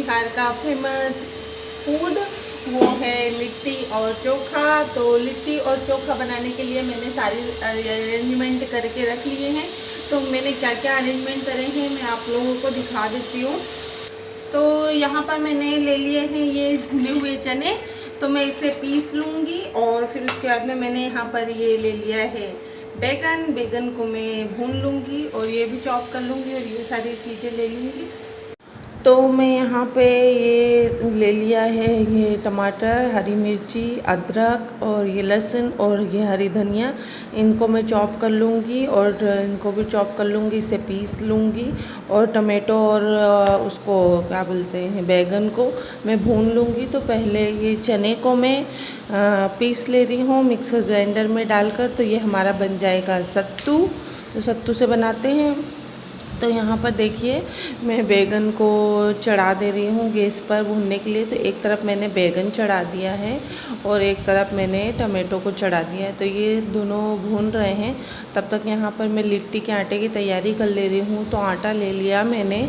बिहार का famous food वो है लिट्टी और चोखा। तो लिट्टी और चोखा बनाने के लिए मैंने सारी अरेंजमेंट करके रख लिए हैं। तो मैंने क्या क्या अरेंजमेंट करे हैं मैं आप लोगों को दिखा देती हूँ। तो यहाँ पर मैंने ले लिए हैं ये भुने हुए चने, तो मैं इसे पीस लूँगी। और फिर उसके बाद में मैंने यहाँ पर ये ले लिया है बैगन को मैं भून लूँगी और ये भी चॉप कर लूँगी और ये सारी चीज़ें ले लूँगी। तो मैं यहाँ पे ये ले लिया है ये टमाटर, हरी मिर्ची, अदरक और ये लहसुन और ये हरी धनिया, इनको मैं चॉप कर लूँगी और इनको भी चॉप कर लूँगी, इसे पीस लूँगी। और टमाटो और उसको क्या बोलते हैं बैगन को मैं भून लूँगी। तो पहले ये चने को मैं पीस ले रही हूँ मिक्सर ग्राइंडर में डालकर। तो ये हमारा बन जाएगा सत्तू। तो सत्तू से बनाते हैं। तो यहाँ पर देखिए मैं बैगन को चढ़ा दे रही हूँ गैस पर भूनने के लिए। तो एक तरफ मैंने बैगन चढ़ा दिया है और एक तरफ मैंने टमाटो को चढ़ा दिया है। तो ये दोनों भून रहे हैं। तब तक यहाँ पर मैं लिट्टी के आटे की तैयारी कर ले रही हूँ। तो आटा ले लिया मैंने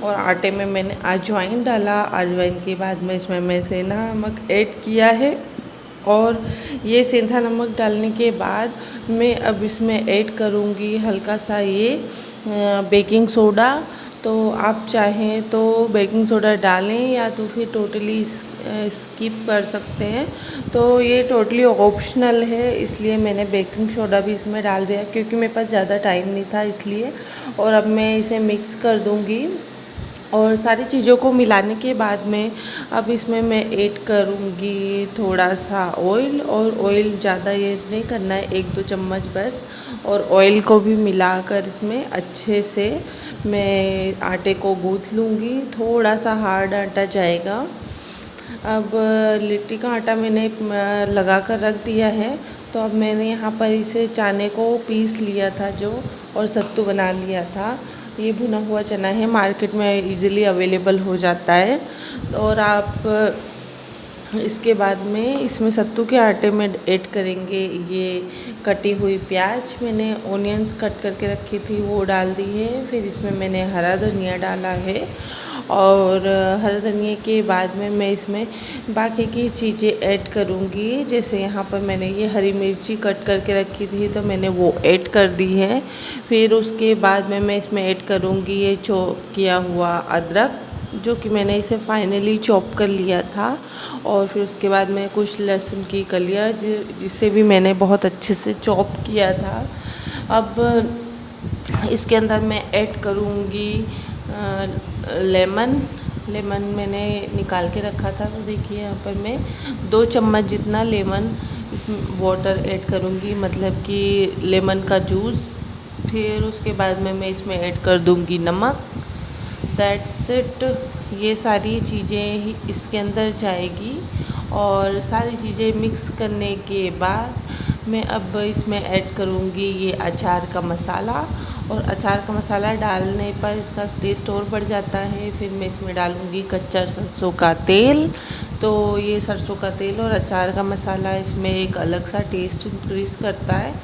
और आटे में मैंने अजवाइन डाला। अजवाइन के बाद में इसमें मैं सेंधा नमक ऐड किया है और ये सेंधा नमक डालने के बाद मैं अब इसमें ऐड करूँगी हल्का सा ये बेकिंग सोडा। तो आप चाहें तो बेकिंग सोडा डालें या तो फिर टोटली स्किप कर सकते हैं। तो ये टोटली ऑप्शनल है, इसलिए मैंने बेकिंग सोडा भी इसमें डाल दिया क्योंकि मेरे पास ज़्यादा टाइम नहीं था इसलिए। और अब मैं इसे मिक्स कर दूँगी और सारी चीज़ों को मिलाने के बाद में अब इसमें मैं ऐड करूँगी थोड़ा सा ऑयल। और ऑयल ज़्यादा ये नहीं करना है, 1-2 चम्मच बस। और ऑयल को भी मिलाकर इसमें अच्छे से मैं आटे को गूँथ लूँगी। थोड़ा सा हार्ड आटा जाएगा। अब लिट्टी का आटा मैंने लगा कर रख दिया है। तो अब मैंने यहाँ पर इसे चने को पीस लिया था जो और सत्तू बना लिया था। ये भुना हुआ चना है, मार्केट में इजीली अवेलेबल हो जाता है। और आप इसके बाद में इसमें सत्तू के आटे में ऐड करेंगे ये कटी हुई प्याज। मैंने ऑनियंस कट करके रखी थी वो डाल दी है। फिर इसमें मैंने हरा धनिया डाला है और हरा धनिया के बाद में मैं इसमें बाकी की चीज़ें ऐड करूँगी। जैसे यहाँ पर मैंने ये हरी मिर्ची कट करके रखी थी तो मैंने वो ऐड कर दी है। फिर उसके बाद में मैं इसमें ऐड करूँगी ये चॉप किया हुआ अदरक, जो कि मैंने इसे फाइनली चॉप कर लिया था। और फिर उसके बाद में कुछ लहसुन की कलियाँ जिसे भी मैंने बहुत अच्छे से चॉप किया था। अब इसके अंदर मैं ऐड करूँगी लेमन मैंने निकाल के रखा था। तो देखिए यहाँ पर मैं 2 चम्मच जितना लेमन इसमें वाटर ऐड करूँगी, मतलब कि लेमन का जूस। फिर उसके बाद में मैं इसमें ऐड कर दूँगी नमक। That's it. ये सारी चीज़ें ही इसके अंदर जाएगी और सारी चीज़ें मिक्स करने के बाद मैं अब इसमें ऐड करूँगी ये अचार का मसाला। और अचार का मसाला डालने पर इसका टेस्ट और बढ़ जाता है। फिर मैं इसमें डालूँगी कच्चा सरसों का तेल। तो ये सरसों का तेल और अचार का मसाला इसमें एक अलग सा टेस्ट इंक्रीज़ करता है।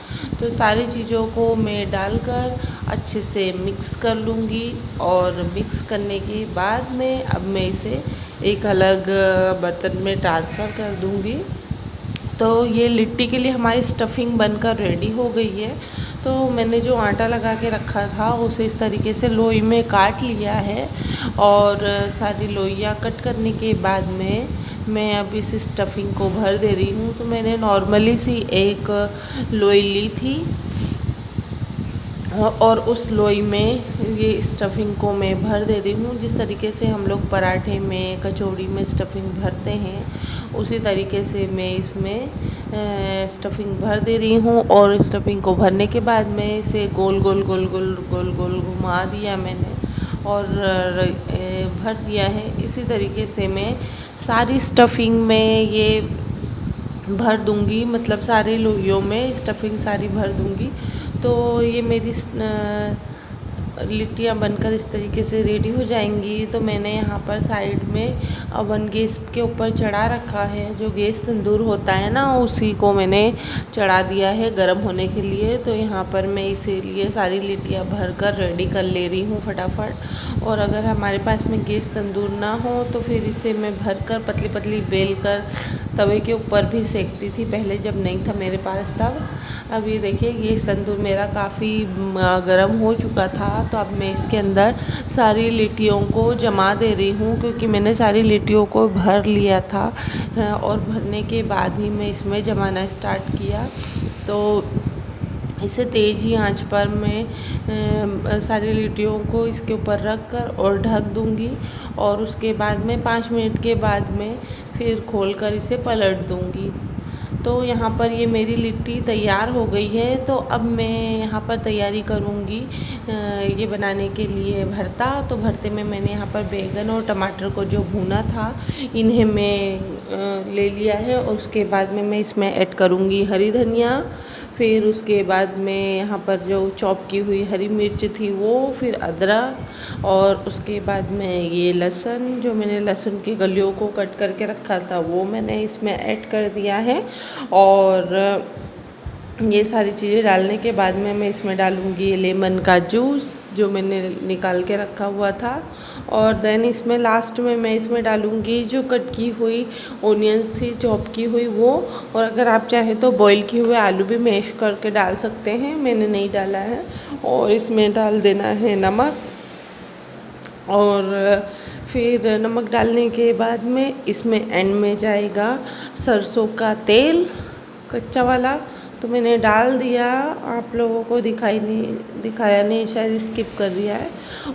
तो सारी चीज़ों को मैं डालकर अच्छे से मिक्स कर लूँगी और मिक्स करने के बाद में अब मैं इसे एक अलग बर्तन में ट्रांसफ़र कर दूँगी। तो ये लिट्टी के लिए हमारी स्टफिंग बनकर रेडी हो गई है। तो मैंने जो आटा लगा के रखा था उसे इस तरीके से लोई में काट लिया है और सारी लोइयाँ कट करने के बाद में मैं अब इस स्टफिंग को भर दे रही हूँ। तो मैंने नॉर्मली सी एक लोई ली थी और उस लोई में ये स्टफिंग को मैं भर दे रही हूँ। जिस तरीके से हम लोग पराठे में कचौड़ी में स्टफिंग भरते हैं उसी तरीके से मैं इसमें स्टफिंग भर दे रही हूँ। और स्टफिंग को भरने के बाद में इसे गोल गोल गोल गोल गोल गोल घुमा दिया मैंने और भर दिया है। इसी तरीके से मैं सारी स्टफिंग में ये भर दूँगी, मतलब सारे लोइयों में स्टफिंग सारी भर दूँगी। तो ये मेरी लिट्टियाँ बनकर इस तरीके से रेडी हो जाएंगी तो मैंने यहाँ पर साइड में अवन गैस के ऊपर चढ़ा रखा है। जो गैस तंदूर होता है ना, उसी को मैंने चढ़ा दिया है गर्म होने के लिए। तो यहाँ पर मैं इसीलिए सारी लिट्टियाँ भर कर रेडी कर ले रही हूँ फटाफट। और अगर हमारे पास में गैस तंदूर ना हो तो फिर इसे मैं भर कर पतली पतली बेल कर तवे के ऊपर भी सेकती थी पहले, जब नहीं था मेरे पास तब। अब ये देखिए ये तंदूर मेरा काफ़ी गर्म हो चुका था। तो अब मैं इसके अंदर सारी लिट्टियों को जमा दे रही हूँ, क्योंकि मैंने सारी लिट्टियों को भर लिया था और भरने के बाद ही मैं इसमें जमाना स्टार्ट किया। तो इसे तेज़ ही आंच पर मैं सारी लिट्टियों को इसके ऊपर रख कर और ढक दूँगी। और उसके बाद में 5 मिनट के बाद में फिर खोलकर इसे पलट दूँगी। तो यहाँ पर ये मेरी लिट्टी तैयार हो गई है। तो अब मैं यहाँ पर तैयारी करूँगी ये बनाने के लिए भरता। तो भरते में मैंने यहाँ पर बैंगन और टमाटर को जो भूना था, इन्हें मैं ले लिया है। और उसके बाद में मैं इसमें ऐड करूँगी हरी धनिया, फिर उसके बाद में यहाँ पर जो चॉप की हुई हरी मिर्च थी वो, फिर अदरक, और उसके बाद में ये लहसुन, जो मैंने लहसुन की कलियों को कट करके रखा था वो मैंने इसमें ऐड कर दिया है। और ये सारी चीज़ें डालने के बाद में मैं इसमें डालूँगी लेमन का जूस जो मैंने निकाल के रखा हुआ था। और देन इसमें लास्ट में मैं इसमें डालूँगी जो कट की हुई ओनियंस थी चॉप की हुई वो। और अगर आप चाहें तो बॉईल किए हुए आलू भी मैश करके डाल सकते हैं, मैंने नहीं डाला है। और इसमें डाल देना है नमक। और फिर नमक डालने के बाद में इसमें एंड में जाएगा सरसों का तेल कच्चा वाला, तो मैंने डाल दिया। आप लोगों को दिखाया नहीं, शायद स्किप कर दिया है।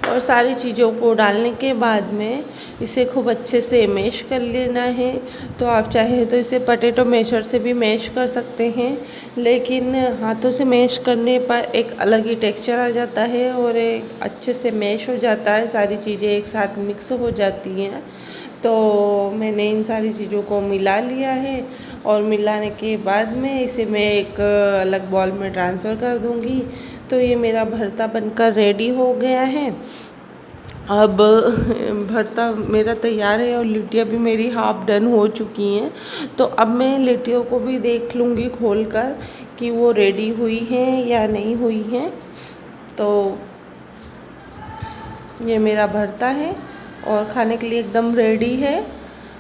और सारी चीज़ों को डालने के बाद में इसे खूब अच्छे से मैश कर लेना है। तो आप चाहे तो इसे पोटैटो मैशर से भी मैश कर सकते हैं, लेकिन हाथों से मैश करने पर एक अलग ही टेक्सचर आ जाता है और एक अच्छे से मैश हो जाता है, सारी चीज़ें एक साथ मिक्स हो जाती हैं। तो मैंने इन सारी चीज़ों को मिला लिया है। और मिलाने के बाद में इसे मैं एक अलग बॉल में ट्रांसफ़र कर दूंगी। तो ये मेरा भरता बनकर रेडी हो गया है। अब भरता मेरा तैयार है और लिट्टियाँ भी मेरी हाफ डन हो चुकी हैं। तो अब मैं लिट्टियों को भी देख लूँगी खोल कर कि वो रेडी हुई हैं या नहीं हुई हैं। तो ये मेरा भरता है और खाने के लिए एकदम रेडी है।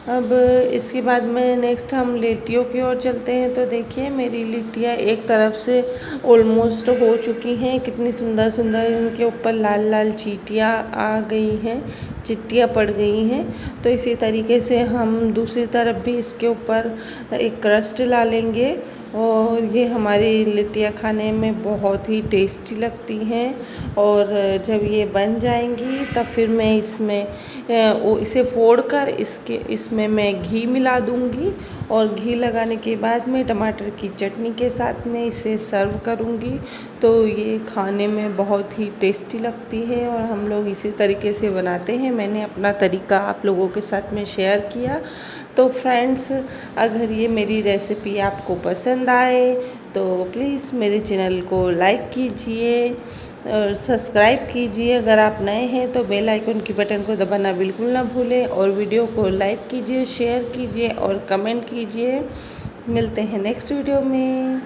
अब इसके बाद में नेक्स्ट हम लिट्टियों की ओर चलते हैं। तो देखिए मेरी लिट्टियाँ एक तरफ से ऑलमोस्ट हो चुकी हैं। कितनी सुंदर सुंदर इनके ऊपर लाल लाल चींटियाँ आ गई हैं, चिट्टियाँ पड़ गई हैं। तो इसी तरीके से हम दूसरी तरफ भी इसके ऊपर एक क्रस्ट ला लेंगे। और ये हमारी लिट्टियाँ खाने में बहुत ही टेस्टी लगती हैं। और जब ये बन जाएंगी तब फिर मैं इसमें इसे फोड़कर इसमें मैं घी मिला दूंगी। और घी लगाने के बाद में टमाटर की चटनी के साथ में इसे सर्व करूंगी। तो ये खाने में बहुत ही टेस्टी लगती है और हम लोग इसी तरीके से बनाते हैं। मैंने अपना तरीका आप लोगों के साथ में शेयर किया। तो फ्रेंड्स, अगर ये मेरी रेसिपी आपको पसंद आए तो प्लीज़ मेरे चैनल को लाइक कीजिए और सब्सक्राइब कीजिए। अगर आप नए हैं तो बेल आइकन की बटन को दबाना बिल्कुल ना भूलें। और वीडियो को लाइक कीजिए, शेयर कीजिए और कमेंट कीजिए। मिलते हैं नेक्स्ट वीडियो में।